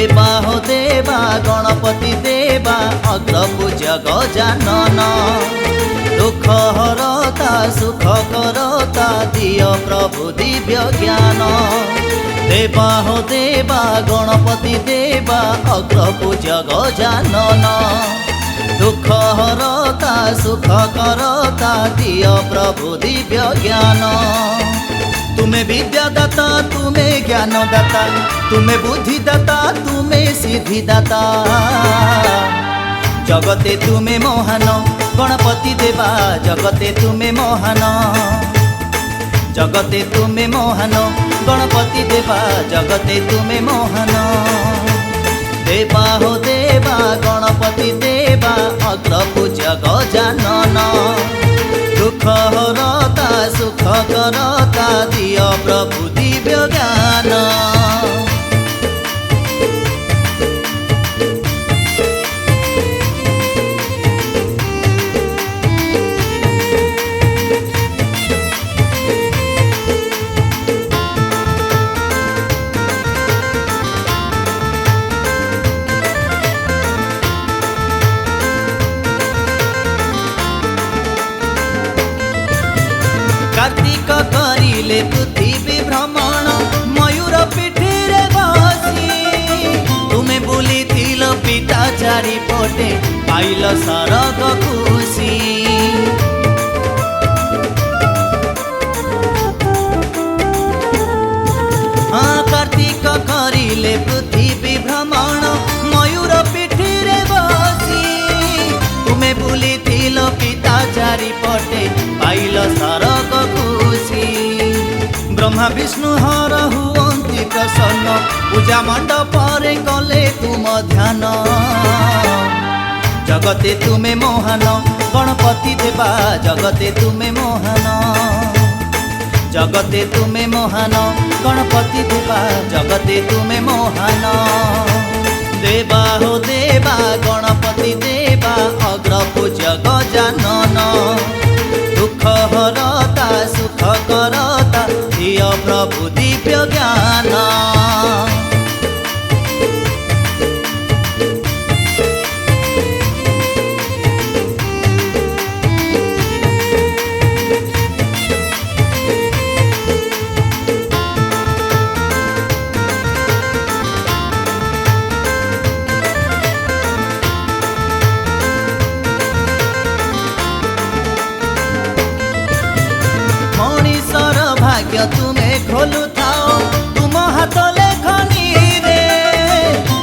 देवा हो देवा गणपति देवा अग्रपूज्य गजानन दुख हरता सुख करता दिय प्रभु दिव्य ज्ञान देवा हो देवा गणपति देवा अग्रपूज्य गजानन दुख हरता सुख करता दिय प्रभु दिव्य ज्ञान तुम्हें विद्यादाता तुम्हें ज्ञानदाता तुम्हें बुद्धिदाता तुम्हें सिद्धिदाता जगते तुम्हें मोहन गणपति देवा जगते तुम्हें मोहन जगते तुम्हें मोहन गणपति देवा जगते तुम्हें मोहन देवा हो देवा गणपति देवा अग्रपूज्य गजानन दुख हरता सुख करता दिय प्रभु दिव्य ज्ञान कार्तिक करिले पृथ्वी भ्रमण मयूर पिठीरे बसी तुम्हें बुली थिल पिता चारिपटे पाइल सरग खुशी हाँ कार्तिक करिले पृथ्वी भ्रमण मयूर पिठीरे बसी तुम्हें बुली थिल पिता चारिपटे पाइल सरग खुशी ब्रह्मा विष्णु हर हुअन्ति प्रसन्न पूजा मंडप कले तुम ध्यान जगते तुम्हें मोहन गणपति देवा जगते तुम्हें मोहन जगते तुम्हें मोहन गणपति देवा जगते तुम्हें मोहन देवा हो देवा गणपति देवा अग्रपूज्य गजानन दुख हरता सुख करता दिय प्रभु दिव्य ज्ञान भाग्य तुम्हें खोलु थाओ तुम हाथ लेखनी रे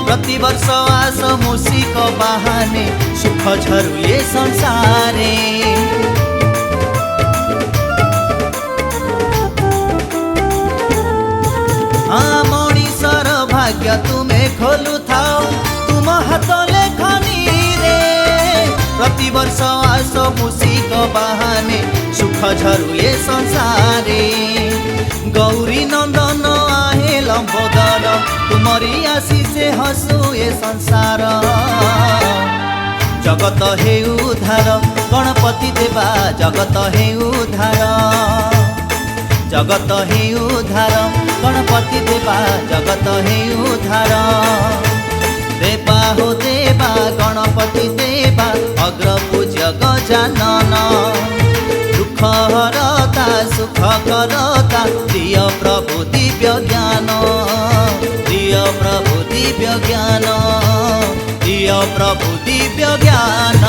प्रति वर्ष आस मूषिक बहाने सुख झरु ये संसारे हाँ मणिषर भाग्य तुम्हें खोलु थाओ तुम हाथ लेखनी रे प्रति वर्ष आस मूषिक बहाने सुख झरु ये संसारे गौरी नंदन आहे लंबोदर तुमरी आशीष हसु ये संसार जगत हे उद्धार गणपति देवा जगत हे उद्धार जगत हे उद्धार गणपति देवा जगत हे उद्धार देवा हो देवा गणपति देवा अग्रपूज्य गजानन दुख हरता सुख करता दिय प्रभु दिव्य ज्ञान दिय प्रभु दिव्य ज्ञान दिय प्रभु दिव्य ज्ञान।